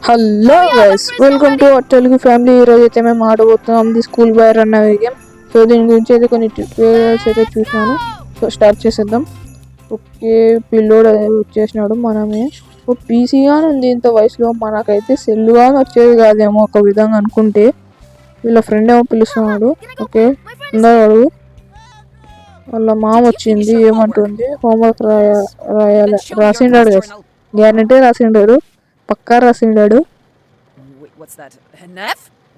Hello guys, welcome to our Telugu family. ఈరోజు అయితే మేము ఆడబోతున్నాం the school boy run away game. So దీని గురించి అయితే కొన్ని ట్యూటోరియల్స్ అయితే చూసినాను. సో స్టార్ట్ చేసేద్దాం. ఓకే, పిల్లోడు వచ్చేసినాడు. మనమే పీసీగానే ఉంది ఇంత వయసులో. మనకైతే సెల్లుగానే వచ్చేది కాదేమో ఒక విధంగా అనుకుంటే. వీళ్ళ ఫ్రెండ్ ఏమో పిలుస్తున్నాడు. ఓకే, అందరూ వాళ్ళ మామ వచ్చింది. ఏమంటుంది? హోంవర్క్ రాయాలి. రాసిండాడు గైస్, గ్యారెంటీ రాసిండాడు, పక్కా రాసిండాడు.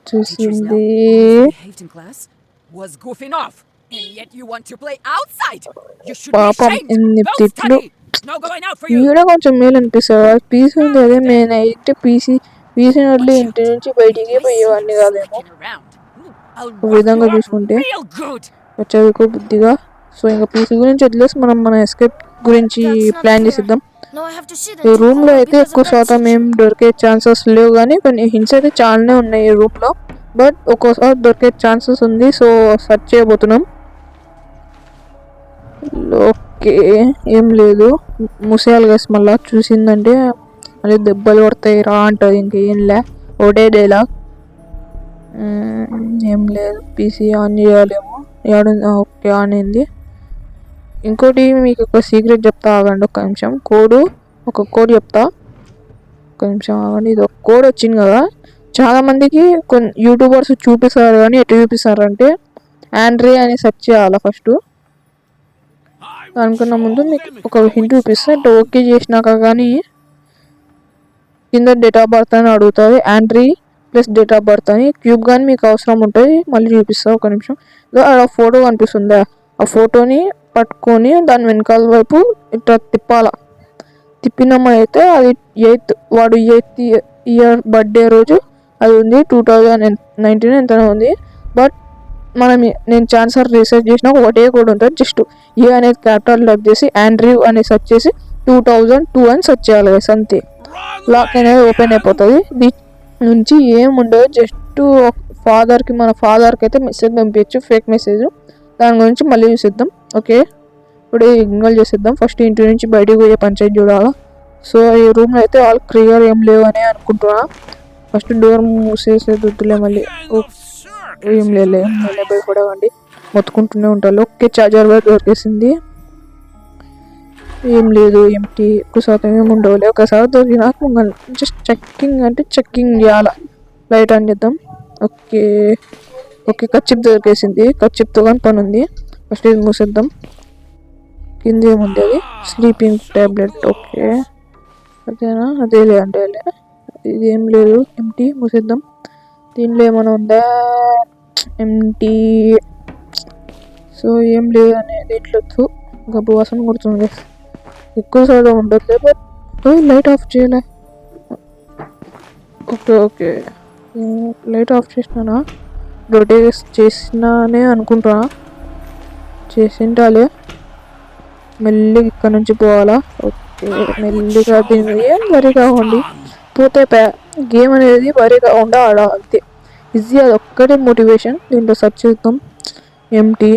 చూసింది పాపం ఎన్ని తిట్లు. ఈడ కొంచెం మేలు అనిపిస్తుంది. పీసీ ఉంది అదే మెయిన్. అయితే పీసీ వదిలి ఇంటి నుంచి బయటికి పోయేవాడిని కాదేమో ఒక విధంగా చూసుకుంటే. చదువుకో బుద్ధిగా. సో ఇంకా పీసీ గురించి వదిలేసి మనం మన ఎస్కేప్ గురించి ప్లాన్ చేసిద్దాం. ఈ రూమ్ లో అయితే ఎక్కువ శాతం ఏం దొరికే ఛాన్సెస్ లేవు, కానీ కొన్ని హింట్స్ అయితే చాలానే ఉన్నాయి ఈ రూమ్ లో. బట్ ఒక్కోసారి దొరికే ఛాన్సెస్ ఉంది. సో సెర్చ్ చేయబోతున్నాం. ఓకే, ఏం లేదు. ముసేయాలి గైస్. మళ్ళా చూసిందంటే మళ్ళీ దెబ్బలు పడతాయి రా అంటుంది. ఇంకేం లే, ఒకటే డైలాగ్. ఏం లేదు. పీసీ ఆన్ చేయాలేమో. ఓకే, ఆన్ అయింది. ఇంకోటి మీకు ఒక సీక్రెట్ చెప్తా, ఆగండి ఒక నిమిషం. ఒక కోడ్ చెప్తా, ఒక నిమిషం ఆగండి. ఇది ఒక కోడ్ వచ్చింది కదా, చాలా మందికి కొన్ని యూట్యూబర్స్ చూపిస్తారు, కానీ ఎటు చూపిస్తారు అంటే ఆండ్రీ అని సెర్చ్ చేయాలి ఫస్ట్. దానికన్నా ముందు మీకు ఒక హింట్ చూపిస్తే అంటే ఓకే చేసినాక కానీ కింద డేట్ ఆఫ్ బర్త్ అని అడుగుతుంది. ఆండ్రీ ప్లస్ డేట్ ఆఫ్ బర్త్ అని క్యూబ్ కానీ మీకు అవసరం ఉంటుంది. మళ్ళీ చూపిస్తా ఒక నిమిషం. ఆ ఫోటో కనిపిస్తుంది, ఆ ఫోటోని పట్టుకొని దాని వెనకాల వైపు ఇట్లా తిప్పినామైతే అది వాడు 8th ఇయర్ బర్త్డే రోజు అది ఉంది. 2019 ఎంతనే ఉంది. బట్ నేను ఛాన్సర్ రీసెర్చ్ చేసిన ఒకటే కూడా ఉంటుంది. జస్ట్ ఏ అనేది క్యాపిటల్ టైప్ చేసి ఆండ్రూ అని సెర్చ్ చేసి 2002 అని సెర్చ్ చేయాలి గైస్, అంతే. లాక్ అనేది ఓపెన్ అయిపోతుంది. దీని నుంచి ఏముండదు. జస్ట్ మన ఫాదర్కి అయితే మెసేజ్ పంపించచ్చు, ఫేక్ మెసేజ్. దాని గురించి మళ్ళీ చూసిద్దాం. ఓకే, ఇప్పుడు ఇగ్నోర్ చేసేద్దాం. ఫస్ట్ ఇంటి నుంచి బయటకు పోయే పంచాయతీ చూడాలా. సో ఈ రూమ్లో అయితే ఆల్ క్లియర్ ఏం లేవు అని అనుకుంటున్నా. ఫస్ట్ డోర్ మూసేసేది వద్దులే. మళ్ళీ ఏం లేదు, మళ్ళీ భయపడవండి, మొత్తుకుంటూనే ఉంటారు. ఓకే, చార్జర్ వైర్ దొరికేసింది. ఏం లేదు, ఎంటీ. ఎక్కువ శాతం ఏమి ఉండవులే. ఒకసారి దొరికినాక జస్ట్ చెక్కింగ్ చేయాలా. లైట్ ఆన్ చేద్దాం. ఓకే, కచ్చిప్ దొరికేసింది. కచ్చిప్తో కానీ పని ఉంది. ఫస్ట్ ఇది మూసేద్దాం. కింద ఏముంది? అది స్లీపింగ్ టాబ్లెట్. ఓకే, అదేనా? అదేలే అంటే ఇది ఏం లేదు, ఎంటీ. మూసేద్దాం. దీనిలో ఏమైనా ఉందా? ఎంటీ. సో ఏం లేదు అనే దీంట్లో గబ్బు వాసన కొడుతుంది. ఎక్కువ శాతం ఉండదు. బట్ లైట్ ఆఫ్ చేయలే. ఓకే, లైట్ ఆఫ్ చేసినానా? రొటేట్ చేసినానే అనుకుంటున్నా. చేసింటాలే. మెల్లిగా ఇక్కడ నుంచి పోవాలా. ఓకే, మెల్లిగా. దీన్ని ఏం వరి కావండి, పోతే గేమ్ అనేది వరి కాకుండా ఆడాలి, అంతే. ఈజీ, అది ఒక్కటే మోటివేషన్. దీంట్లో సెర్చ్ చేద్దాం. ఎంటీ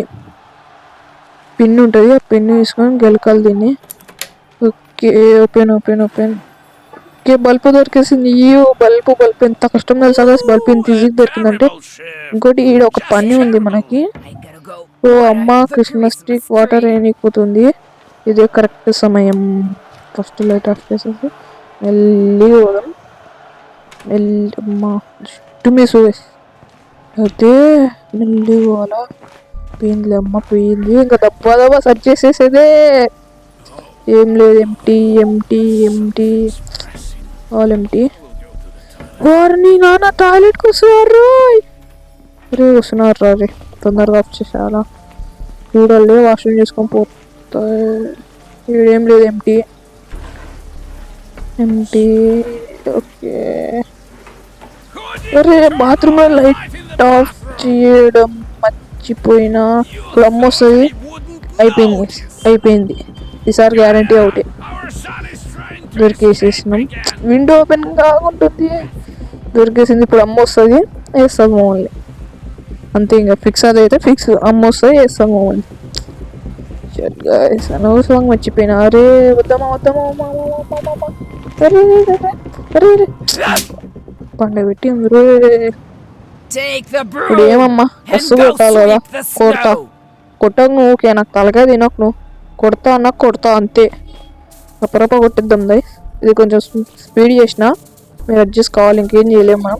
పిన్ ఉంటుంది, ఆ పిన్ తీసుకొని గెలకాలి దీన్ని. Okay, open. ఓకే, బల్బు దొరికేసింది. బల్బు ఎంత కష్టం తెలుసా? బల్బు ఇంత ఈజీగా దొరికిందంటే. ఇంకోటి ఈడ ఒక పని ఉంది మనకి. ఓ అమ్మ, క్రిస్మస్ ట్రీ వాటర్ వేయకపోతుంది. ఇదే కరెక్ట్ సమయం. ఫస్ట్ లైట్ ఆఫ్ చేసేసి మెల్లి పోదాం. అమ్మా, జుట్టు మీసు అయితే మెల్లి పోవాలా. పోయింది అమ్మ, పోయింది. ఇంకా దబ్బా సెర్చ్ చేసేసేదే. ఏం లేదు, ఎంటీ. All empty. వారిని నాన్న టాయిలెట్కి వస్తున్నారు. వస్తున్నారు రే, తొందరగా ఆఫ్ చేసేయాలా. చూడాలి, వాష్రూమ్ చేసుకొని పోతా. ఏం లేదు, ఎంటీ. ఓకే, అరే బాత్రూంలో లైట్ ఆఫ్ చేయడం మర్చిపోయినా. ఇప్పుడు అమ్మ వస్తుంది. అయిపోయింది. ఈసారి గ్యారంటీ అవుటే. దొరికేసేసినాం. విండో ఓపెన్ కాకుంటుంది. దొరికేసింది. ఇప్పుడు అమ్మ వస్తుంది, వేస్తాం మమ్మల్ని, అంతే. ఇంకా ఫిక్స్ అదైతే ఫిక్స్. అమ్మ వస్తుంది, వేస్తాం మమ్మల్ని. అనవసరంగా మర్చిపోయినా. అరే వద్దామా. పండబెట్టి అందరూ ఇప్పుడు ఏమమ్మా బస్సు కొట్టాలి కదా, కొడతా కొట్టకు నువ్వు. ఓకే నాకు తలకాయ తినకు నువ్వు, కొడతా అన్నా కొడతా అంతే. రప్ప కొట్టిద్దాం దై. ఇది కొంచెం స్పీడ్ చేసిన మీరు అడ్జస్ట్ కావాలి, ఇంకేం చేయలేము మనం.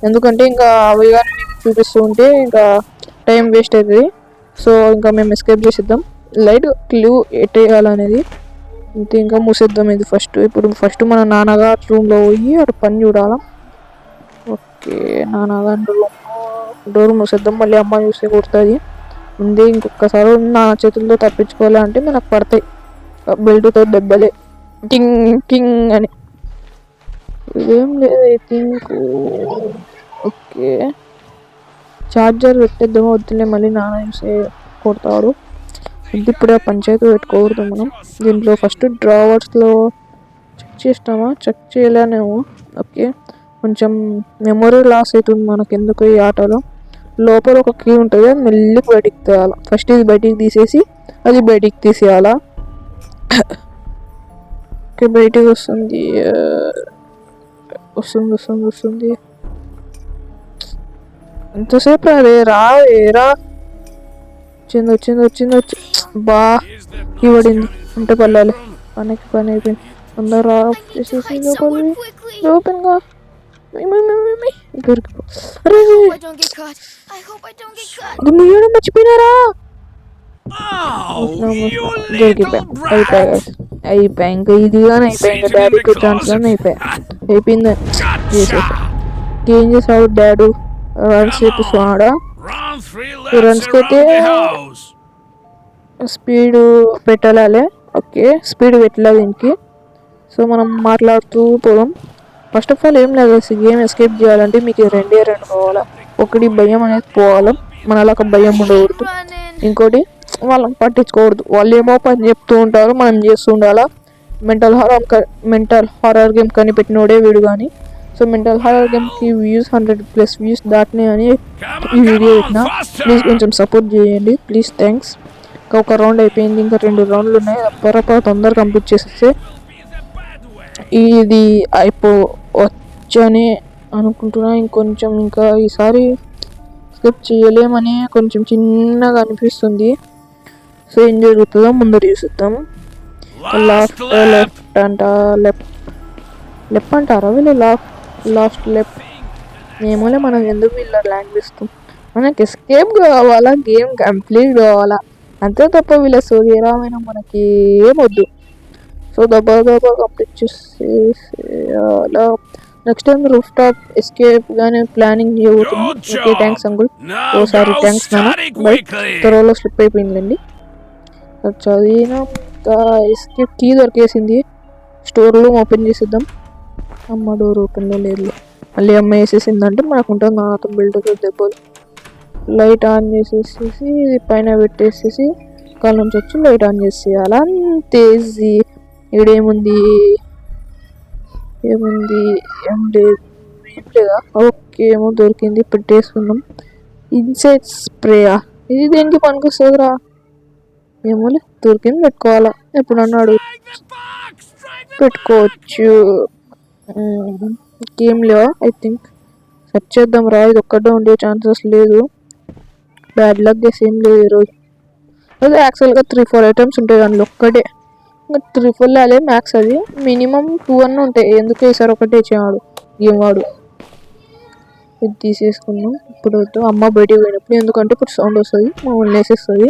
ఎందుకంటే ఇంకా అవి కానీ చూపిస్తూ ఉంటే ఇంకా టైం వేస్ట్ అవుతుంది. సో ఇంకా మేము ఎస్కేప్ చేసిద్దాం. లైట్ క్లూ ఎట్టేయాలనేది అంతే. ఇంకా మూసేద్దాం ఇది ఫస్ట్ మన నాన్నగారు రూమ్లో పోయి అక్కడ పని చూడాలా. ఓకే నాన్నగారు డోర్ మూసేద్దాం, మళ్ళీ అమ్మ చూస్తే కొడుతుంది. ముందే ఇంకొకసారి నా చేతులతో తప్పించుకోవాలి అంటే మనకు పడతాయి బెల్ట్తో దెబ్బలే, టింగ్ టింగ్ అని. ఇదేం లేదు ఐ థింక్. ఓకే ఛార్జర్ పెట్టేద్దామో వద్దులే, మళ్ళీ నాన్న చూసే కొడతాడు. ఇప్పుడే పంచాయతీ పెట్టుకోకూడదు మనం. దీంట్లో ఫస్ట్ డ్రావర్స్లో చెక్ చేసినామా, చెక్ చేయలేనేమో. ఓకే కొంచెం మెమొరీ లాస్ అవుతుంది మనకు ఎందుకు ఈ ఆటలో. లోపల ఒక కీ ఉంటుంది, అది మెల్లికి బయటికి తీయాలి. ఫస్ట్ ఇది బయటికి తీసేసి అది బయటికి తీసేయాలా. ఓకే బయటికి వస్తుంది వస్తుంది వస్తుంది వస్తుంది. ఎంతసేపు అదే రా వచ్చింది వచ్చింది వచ్చింది వచ్చి బా ఇవ్వడింది అంటే పర్లేదు, పని అయిపోయింది. అందరూ ఆఫ్ చేసేసి ఓపెన్గా దొరికిపో. ముయ్యడం మర్చిపోయినారా, అయిపోయా ఇంకా ఇది కానీ అయిపోయింది. డాడీకి ఛాన్స్ కానీ అయిపోయింది చేసేసి. ఏం చేసాడు డాడీ, రన్స్ చేపిస్తున్నాడా. రన్స్కి అయితే స్పీడ్ పెట్టాలి. ఓకే స్పీడ్ పెట్టలేదు దీనికి. సో మనం మాట్లాడుతూ పోదాం. ఫస్ట్ ఆఫ్ ఆల్ ఏం లేదు, గేమ్ ఎస్కేప్ చేయాలంటే మీకు రెండు కావాలా. ఒకటి భయం అనేది పోవాలి, మనలాగా భయం ఉండకూడదు. ఇంకోటి వాళ్ళని పట్టించుకోకూడదు, వాళ్ళు ఏమో పని చెప్తూ ఉంటారు, మనం చేస్తూ ఉండాలా. మెంటల్ హారర్ గేమ్ కనిపెట్టినోడే వీడు కానీ. సో మెంటల్ హారర్ గేమ్కి వ్యూస్ 100+ వ్యూస్ దాటినాయి అని ఈ వీడియో పెట్టిన. ప్లీజ్ కొంచెం సపోర్ట్ చేయండి ప్లీజ్, థ్యాంక్స్. ఇంకా ఒక రౌండ్ అయిపోయింది, ఇంకా 2 రౌండ్లు ఉన్నాయి. తొందరగా కంప్లీట్ చేసేస్తే ఇది అయిపోవచ్చని అనుకుంటున్నా. ఇంకొంచెం ఇంకా ఈసారి స్కిప్ చేయలేమని కొంచెం చిన్నగా అనిపిస్తుంది. సో ఏం జరుగుతుందో ముందర చూసిద్దాం. లెఫ్ట్ అంటారా వీళ్ళు, లెఫ్ట్ ఏమోలే. మనం ఎందుకు వీళ్ళ లాంగ్వేజ్ ఇస్తాం, మనకి ఎస్కేప్ కావాలా, గేమ్ కంప్లీట్ కావాలా అంతే తప్ప వీళ్ళ సూర్యరామైన మనకి ఏమొద్దు. సో దబ్బా కంప్లీట్ చేసేయాలా. Next time roof top escape గానే ప్లానింగ్ చేయబోతున్నాం. ఓకే థ్యాంక్స్ అంకుల్, ఓసారి థ్యాంక్స్ నాన్న. బట్ త్వరలో స్లిప్ అయిపోయిందండి. చదివిన ఎస్కేప్ కీ దొరికేసింది. స్టోర్ రూమ్ ఓపెన్ చేసేద్దాం. అమ్మ డోర్ ఓపెన్లో లేదు, మళ్ళీ అమ్మ వేసేసిందంటే మనకు ఉంటుంది నాతో బిల్డ్తో దెబ్బలు. లైట్ ఆన్ చేసేసేసి పైన పెట్టేసేసి కాళ్ళ నుంచి వచ్చి లైట్ ఆన్ చేసేయాలి అంతే. ఇక్కడేముంది ఏం లేదా. ఓకే ఏమో దొరికింది, పెట్టేసుకుందాం. ఇన్సెక్ట్ స్ప్రేయా, ఇది దేనికి పనికొస్తుందిరా, ఏమోలే దొరికింది పెట్టుకోవాలా. ఎప్పుడన్నా అడుగు పెట్టుకోవచ్చు. గేమ్ లేవా ఐ థింక్, సెర్చ్ చేద్దాం రా. ఇది ఒక్కడే ఉండే ఛాన్సెస్ లేదు, బ్యాడ్ లక్ గేస్ ఏం లేదు ఈరోజు. అదే యాక్చువల్గా 3-4 ఐటమ్స్ ఉంటాయి దానిలో, ఒక్కటే ఇంకా 3-4 అలే మ్యాక్స్. అది మినిమం 2 అన్న ఉంటాయి. ఎందుకు ఈసారి ఒకటే ఇచ్చేవాడు గేమ్ వాడు. ఇది తీసేసుకున్నాం. ఇప్పుడు వద్దు, అమ్మ బయటికి పోయినప్పుడు, ఎందుకంటే ఇప్పుడు సౌండ్ వస్తుంది, మమ్మల్ని వేసేస్తుంది.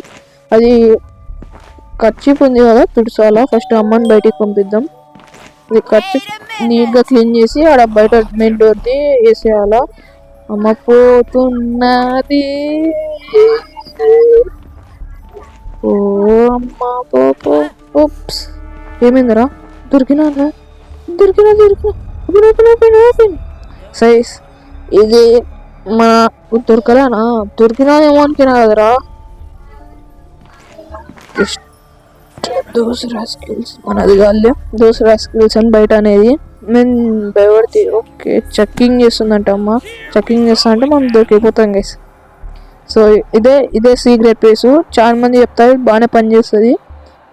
అది కర్చీప్ ఉంది కదా తుడిచాలా. ఫస్ట్ అమ్మని బయటికి పంపిద్దాం. ఇది కర్చీప్ నీట్గా క్లీన్ చేసి ఆడ బయట మెయిన్ డోర్ది వేసేయాలా. అమ్మ పోతున్నది, ఓ అమ్మ పోపో. ఏమైందిరా, దొరికినా సైజ్ ఇది మా దొరకలేనా, దొరికినా ఏమో అనుకున్నా కదరా. దోస్ రాస్కిల్స్ మనది కాదులే, దోస్ రాస్కిల్స్ అని బయట అనేది నేను భయపడితే. ఓకే చెక్కింగ్ చేస్తుందంట అమ్మ, చెక్కింగ్ చేస్తా అంటే మనం దొరికిపోతాం గైస్. సో ఇదే సీక్రెట్ ప్లేస్, చాలా మంది చెప్తారు బాగానే పనిచేస్తుంది.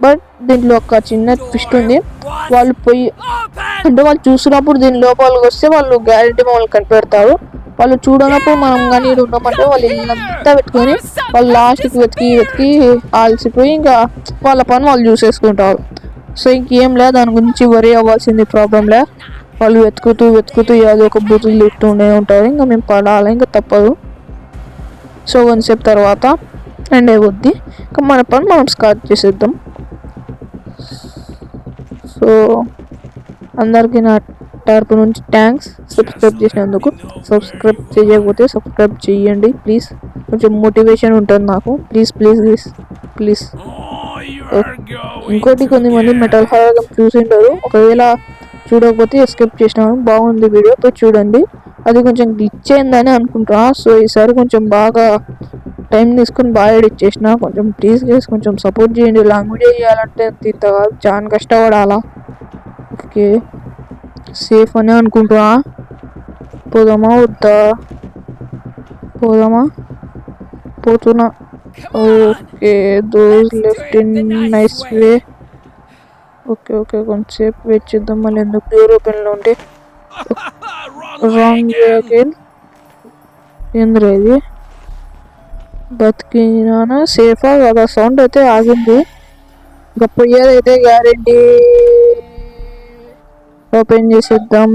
బట్ దీంట్లో ఒక చిన్న ట్విస్ట్ ఉంది. వాళ్ళు పోయి అంటే వాళ్ళు చూసినప్పుడు దీని లోపలికి వస్తే వాళ్ళు గ్యారెంటీ మమ్మల్ని కనిపెడతారు. వాళ్ళు చూడనప్పుడు మనం కానీ ఉన్నామంటే వాళ్ళు ఇల్లంతా పెట్టుకొని వాళ్ళు లాస్ట్కి వెతికి ఆల్సిపోయి ఇంకా వాళ్ళ పని వాళ్ళు చూసేసుకుంటారు. సో ఇంకేం లేదు, దాని గురించి వరి అవ్వాల్సింది ప్రాబ్లం లే. వాళ్ళు వెతుకుతూ ఏదో ఒక బూతులు తిట్టుతూనే ఉంటారు. ఇంకా మేము పడాలి, ఇంకా తప్పదు. సో కొంతసేపు తర్వాత ఎండ్ అయిపోద్ది. ఇంకా మన పని మనం స్టార్ట్ చేసేద్దాం. సో అందరికీ నా తరపు నుంచి థ్యాంక్స్ సబ్స్క్రైబ్ చేసినందుకు. సబ్స్క్రైబ్ చేయకపోతే సబ్స్క్రైబ్ చేయండి ప్లీజ్, కొంచెం మోటివేషన్ ఉంటుంది నాకు. ప్లీజ్. ఇంకోటి కొంతమంది మెటల్ హారర్ చూసింటారు, ఒకవేళ చూడకపోతే ఎస్కేప్ చేసినాను. బాగుంది వీడియో, పోయి చూడండి. అది కొంచెం గ్లిచ్ అయిందని అనుకుంటా. సో ఈసారి కొంచెం బాగా టైం తీసుకొని బాగా ఎడిట్ చేసిన. కొంచెం ప్లీజ్ కొంచెం సపోర్ట్ చేయండి. లాంగ్వేజ్ చేయాలంటే ఇంత కాదు, చాలా కష్టపడాలా. ఓకే సేఫ్ అని అనుకుంటున్నా. పోదామా వద్దా? పోతున్నా. Okay those left in nice way. Okay కొంచెంసేపు వెయిట్ చేద్దాం. మళ్ళీ ఎందుకు డోర్ ఓపెన్లో ఉంటే రాంగ్ వే అగైన్. ఏంద్రా ఇది? బతికినా సేఫా కదా? సౌండ్ అయితే ఆగింది. ఇంకా పోయేదైతే గ్యారెంటీ. ఓపెన్ చేసేద్దాం.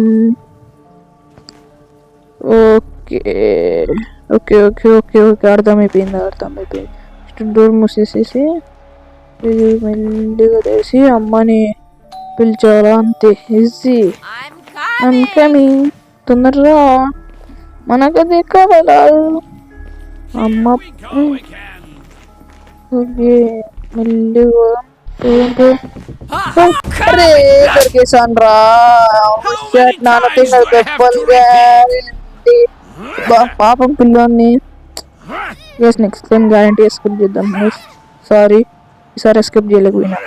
ఓకే అర్థమైపోయింది. డోర్ మూసేసేసి మెల్లిగా తెసి అమ్మని పిలిచారా, అంతే. ఈజీ. I'm coming. తొందరగా మనకది కావాలా అమ్మ. ఓకే మెల్లిగా దొరికేసాను రా. నాన్న దెబ్బలుగా పాపం పిల్లోని. నెక్స్ట్ టైం గ్యారంటీ ఎస్కేప్ చేద్దాం. సారీ ఈసారి ఎస్కేప్ చేయలేకపోయినా.